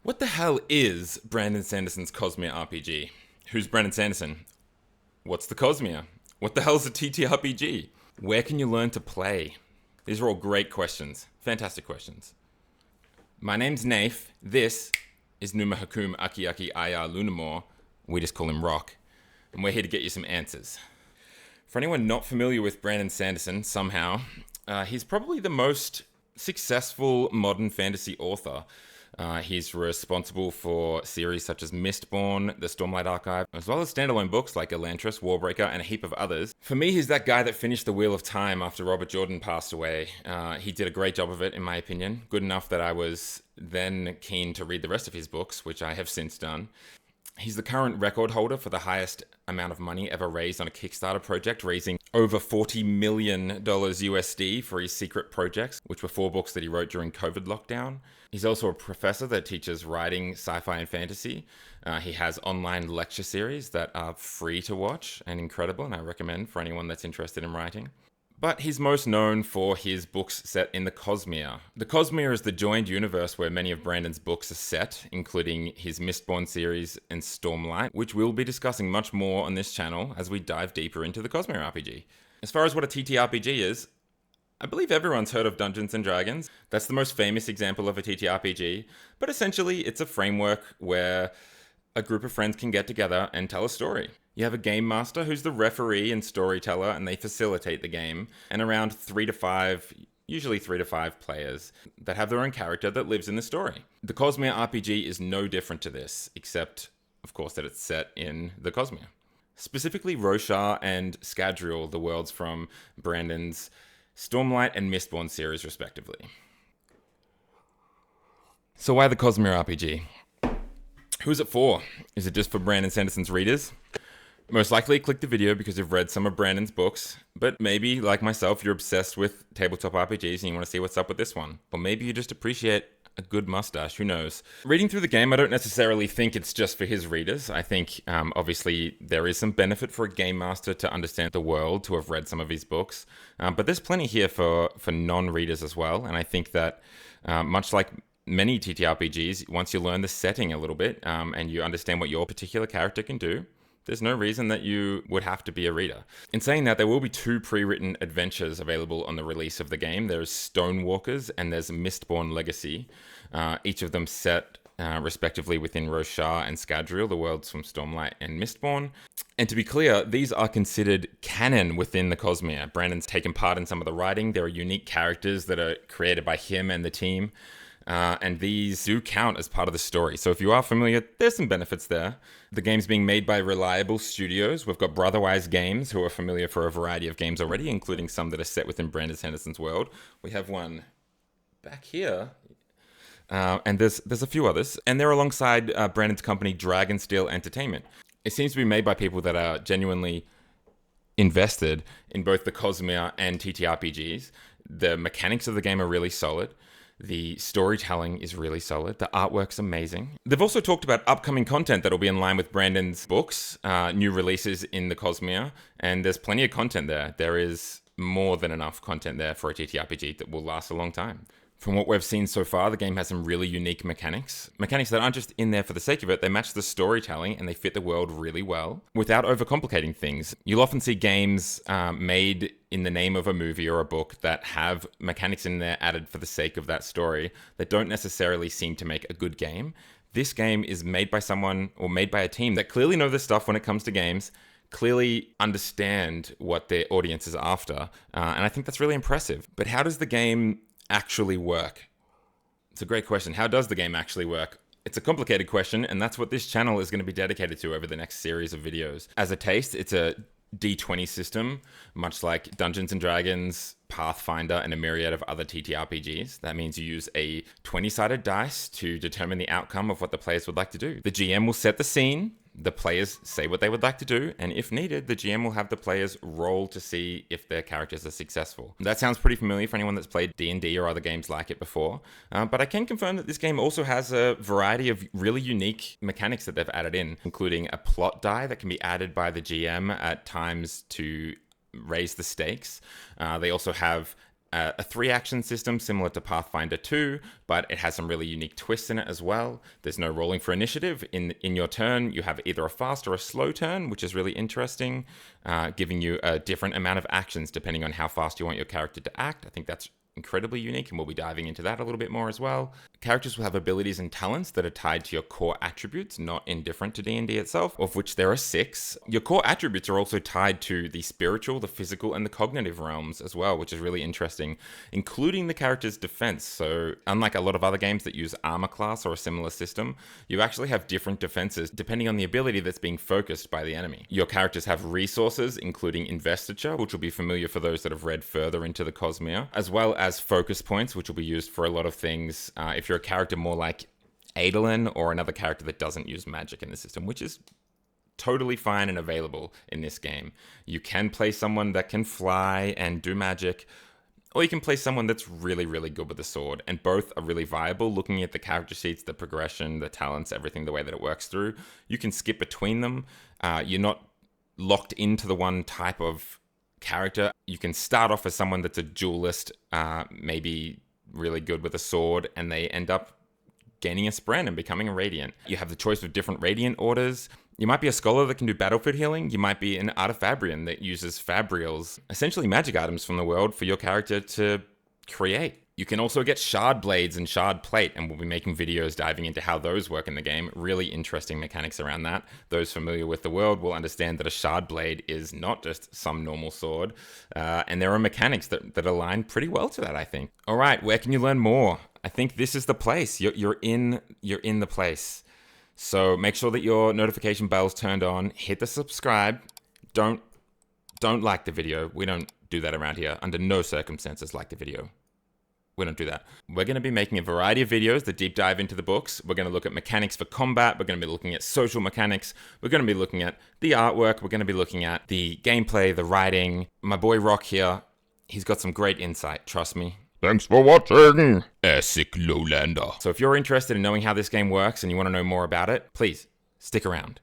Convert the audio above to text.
What the hell is Brandon Sanderson's Cosmere RPG? Who's Brandon Sanderson? What's the Cosmere? What the hell's a TTRPG? Where can you learn to play? These are all great questions. Fantastic questions. My name's Naif. This is Numa Hakum Aki Aki Aya Lunamore. We just call him Rock. And we're here to get you some answers. For anyone not familiar with Brandon Sanderson, somehow, he's probably the most successful modern fantasy author. He's responsible for series such as Mistborn, the Stormlight Archive, as well as standalone books like Elantris, Warbreaker, and a heap of others. For me, he's that guy that finished The Wheel of Time after Robert Jordan passed away. He did a great job of it, in my opinion. Good enough that I was then keen to read the rest of his books, which I have since done. He's the current record holder for the highest amount of money ever raised on a Kickstarter project, raising over $40 million USD for his secret projects, which were 4 books that he wrote during COVID lockdown. He's also a professor that teaches writing, sci-fi, and fantasy. He has online lecture series that are free to watch and incredible, and I recommend for anyone that's interested in writing. But he's most known for his books set in the Cosmere. The Cosmere is the joined universe where many of Brandon's books are set, including his Mistborn series and Stormlight, which we'll be discussing much more on this channel as we dive deeper into the Cosmere RPG. As far as what a TTRPG is, I believe everyone's heard of Dungeons & Dragons. That's the most famous example of a TTRPG, but essentially it's a framework where a group of friends can get together and tell a story. You have a game master who's the referee and storyteller, and they facilitate the game, and around 3 to 5, usually 3 to 5 players that have their own character that lives in the story. The Cosmere RPG is no different to this, except, of course, that it's set in the Cosmere. Specifically, Roshar and Scadrial, the worlds from Brandon's Stormlight and Mistborn series, respectively. So why the Cosmere RPG? Who's it for? Is it just for Brandon Sanderson's readers? Most likely click the video because you've read some of Brandon's books, but maybe, like myself, you're obsessed with tabletop RPGs and you want to see what's up with this one. Or maybe you just appreciate a good mustache, who knows. Reading through the game, I don't necessarily think it's just for his readers. I think, obviously, there is some benefit for a game master to understand the world, to have read some of his books. But there's plenty here for non-readers as well, and I think that, much like many TTRPGs, once you learn the setting a little bit, and you understand what your particular character can do, there's no reason that you would have to be a reader. In saying that, there will be 2 pre-written adventures available on the release of the game. There's Stonewalkers and there's Mistborn Legacy, each of them set respectively within Roshar and Scadrial, the worlds from Stormlight and Mistborn. And to be clear, these are considered canon within the Cosmere. Brandon's taken part in some of the writing. There are unique characters that are created by him and the team. And these do count as part of the story. So if you are familiar, there's some benefits there. The game's being made by reliable studios. We've got Brotherwise Games, who are familiar for a variety of games already, including some that are set within Brandon Sanderson's world. We have one back here. And there's a few others. And they're alongside Brandon's company, Dragonsteel Entertainment. It seems to be made by people that are genuinely invested in both the Cosmere and TTRPGs. The mechanics of the game are really solid. The storytelling is really solid. The artwork's amazing. They've also talked about upcoming content that'll be in line with Brandon's books, new releases in the Cosmere, and there's plenty of content there. There is more than enough content there for a TTRPG that will last a long time. From what we've seen so far, the game has some really unique mechanics. Mechanics that aren't just in there for the sake of it, they match the storytelling and they fit the world really well without overcomplicating things. You'll often see games made in the name of a movie or a book that have mechanics in there added for the sake of that story that don't necessarily seem to make a good game. This game is made by someone or made by a team that clearly know this stuff when it comes to games, clearly understand what their audience is after, and I think that's really impressive. But how does the game actually work? It's a great question. How does the game actually work? It's a complicated question, and that's what this channel is going to be dedicated to over the next series of videos. As a taste, it's a D20 system, much like Dungeons & Dragons, Pathfinder, and a myriad of other TTRPGs. That means you use a 20-sided dice to determine the outcome of what the players would like to do. The GM will set the scene, the players say what they would like to do, and if needed, the GM will have the players roll to see if their characters are successful. That sounds pretty familiar for anyone that's played D&D or other games like it before, but I can confirm that this game also has a variety of really unique mechanics that they've added in, including a plot die that can be added by the GM at times to raise the stakes. They also have a 3-action system similar to Pathfinder 2, but it has some really unique twists in it as well. There's no rolling for initiative. In your turn, you have either a fast or a slow turn, which is really interesting, giving you a different amount of actions depending on how fast you want your character to act. I think that's incredibly unique, and we'll be diving into that a little bit more as well. Characters will have abilities and talents that are tied to your core attributes, not indifferent to D&D itself, of which there are 6. Your core attributes are also tied to the spiritual, the physical, and the cognitive realms as well, which is really interesting, including the character's defense. So unlike a lot of other games that use armor class or a similar system, you actually have different defenses depending on the ability that's being focused by the enemy. Your characters have resources, including investiture, which will be familiar for those that have read further into the Cosmere, as well as focus points, which will be used for a lot of things. If you're a character more like Adolin or another character that doesn't use magic in the system, which is totally fine and available in this game. You can play someone that can fly and do magic, or you can play someone that's really, really good with the sword, and both are really viable. Looking at the character sheets, the progression, the talents, everything, the way that it works through, you can skip between them. You're not locked into the one type of character. You can start off as someone that's a duelist, maybe really good with a sword, and they end up gaining a Spren and becoming a Radiant. You have the choice of different Radiant orders. You might be a scholar that can do battlefield healing. You might be an Artifabrian that uses Fabrials, essentially magic items from the world for your character to create. You can also get shard blades and shard plate, and we'll be making videos diving into how those work in the game. Really interesting mechanics around that. Those familiar with the world will understand that a shard blade is not just some normal sword, and there are mechanics that align pretty well to that, I think. All right, where can you learn more? I think this is the place. You're in the place. So make sure that your notification bell's turned on. Hit the subscribe. Don't like the video. We don't do that around here. Under no circumstances like the video. We don't do that. We're going to be making a variety of videos that deep dive into the books. We're going to look at mechanics for combat. We're going to be looking at social mechanics. We're going to be looking at the artwork. We're going to be looking at the gameplay, the writing. My boy Rock here, he's got some great insight, trust me. Thanks for watching, Essex Lowlander. So if you're interested in knowing how this game works and you want to know more about it, please stick around.